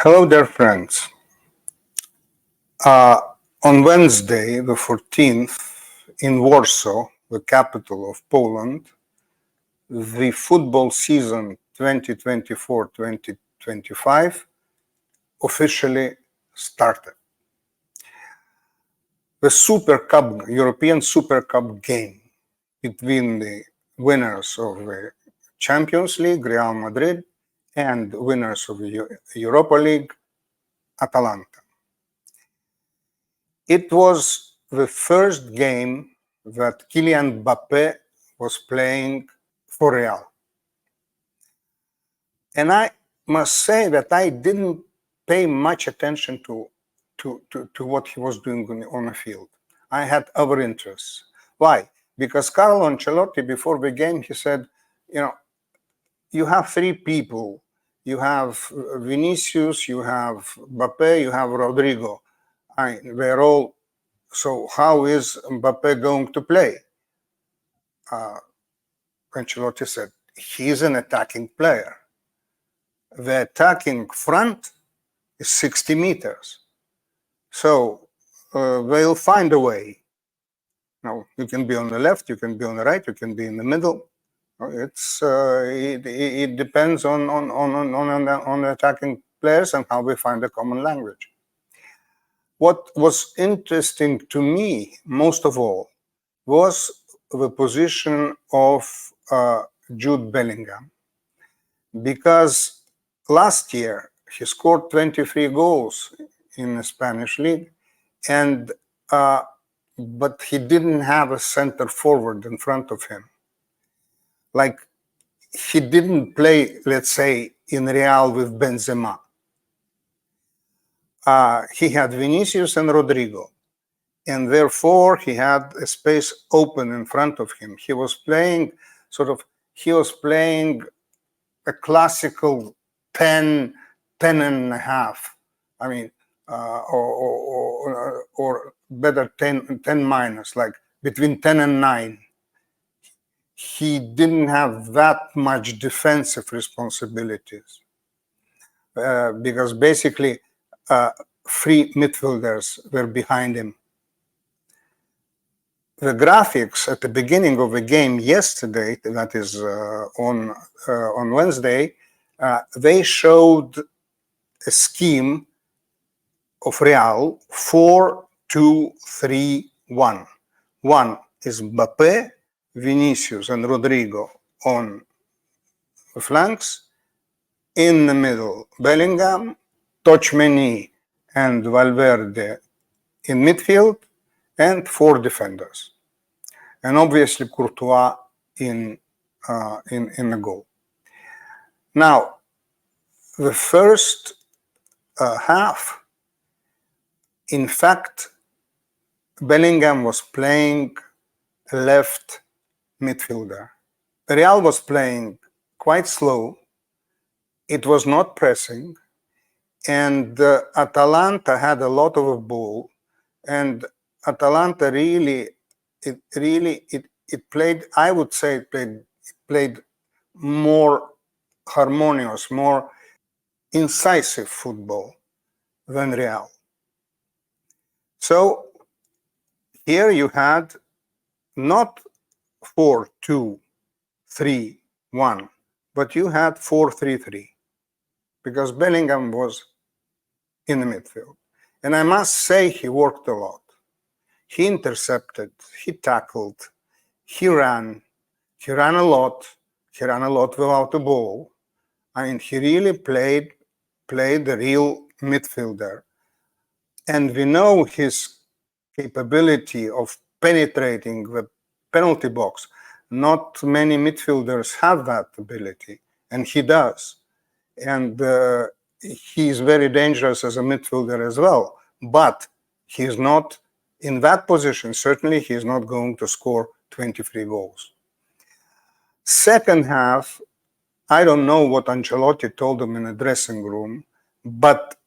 Hello, dear friends. Uh, on Wednesday, the 14th, in Warsaw, the capital of Poland, the football season 2024-2025 officially started. The Super Cup, European Super Cup game between the winners of the Champions League, Real Madrid, and winners of the Europa League, Atalanta. It was the first game that Kylian Mbappe was playing for Real. And I must say that I didn't pay much attention to what he was doing on the field. I had other interests. Why? Because Carlo Ancelotti, before the game, he said, you have three people. You have Vinicius, you have Mbappe, you have Rodrigo. They're all. So how is Mbappe going to play? Ancelotti said, he's an attacking player. The attacking front is 60 meters. So they'll find a way. Now, you can be on the left, you can be on the right, you can be in the middle. It depends on the attacking players and how we find a common language. What was interesting to me, most of all, was the position of Jude Bellingham, because last year he scored 23 goals in the Spanish league, and but he didn't have a center forward in front of him. Like, he didn't play, let's say, in Real with Benzema. He had Vinicius and Rodrigo, and therefore he had a space open in front of him. He was playing a classical 10 and a half. I mean, or better 10 minus, like between 10 and 9. He didn't have that much defensive responsibilities because basically three midfielders were behind him. The graphics at the beginning of the game yesterday, that is on Wednesday, they showed a scheme of Real 4-2-3-1. One is Mbappe, Vinicius, and Rodrigo on the flanks. In the middle, Bellingham, Tchouaméni, and Valverde in midfield, and four defenders, and obviously Courtois in the goal. Now, the first half, in fact, Bellingham was playing left midfielder. Real was playing quite slow. It was not pressing, and Atalanta had a lot of a ball, and Atalanta it played, I would say it played more harmonious, more incisive football than Real. So here you had not 4-2-3-1, but you had 4-3-3, because Bellingham was in the midfield. And I must say he worked a lot. He intercepted, he tackled, he ran a lot. He ran a lot without the ball. I mean, he really played the real midfielder. And we know his capability of penetrating the penalty box. Not many midfielders have that ability, and he does. And he's very dangerous as a midfielder as well. But he's not in that position. Certainly, he's not going to score 23 goals. Second half, I don't know what Ancelotti told them in the dressing room, but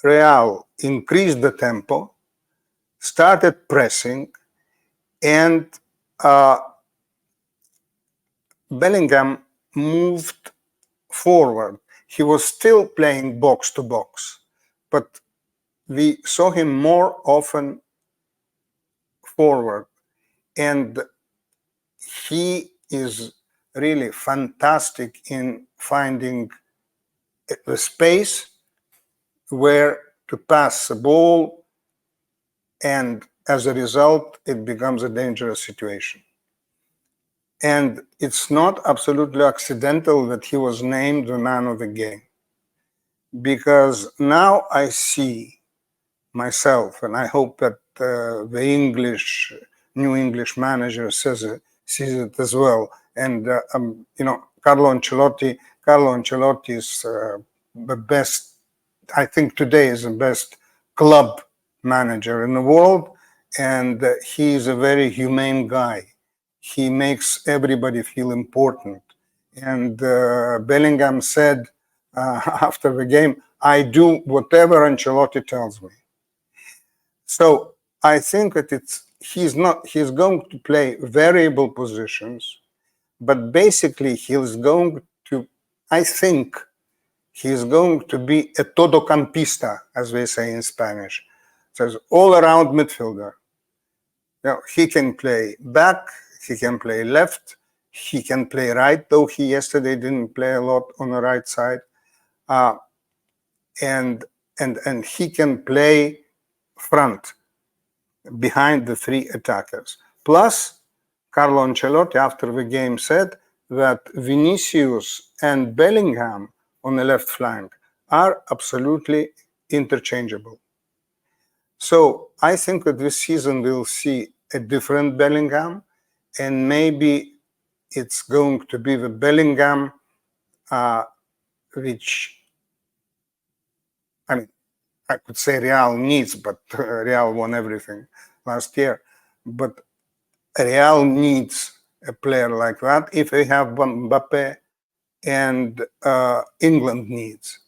Real increased the tempo, started pressing, and Bellingham moved forward. he was still playing box to box, but we saw him more often forward, and he is really fantastic in finding the space where to pass the ball, and as a result, it becomes a dangerous situation. And it's not absolutely accidental that he was named the man of the game, because now I see myself, and I hope that the new English manager sees it as well. And Carlo Ancelotti is the best. I think today is the best club manager in the world, and he is a very humane guy. He makes everybody feel important. And Bellingham said after the game, "I do whatever Ancelotti tells me." So I think that he's going to play variable positions, but basically I think he's going to be a todo campista, as we say in Spanish. So it's all around midfielder. He can play back, he can play left, he can play right, though he yesterday didn't play a lot on the right side. And he can play front, behind the three attackers. Plus, Carlo Ancelotti after the game said that Vinicius and Bellingham on the left flank are absolutely interchangeable. So I think that this season we'll see a different Bellingham, and maybe it's going to be the Bellingham which, I could say Real needs, but Real won everything last year. But Real needs a player like that if they have Mbappe, and England needs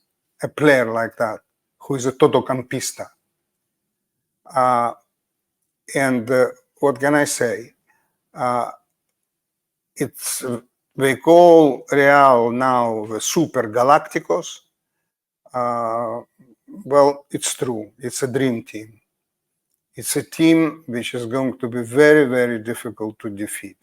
a player like that who is a todo campista. And what can I say? They call Real now the Super Galacticos. Well, it's true. It's a dream team. It's a team which is going to be very, very difficult to defeat.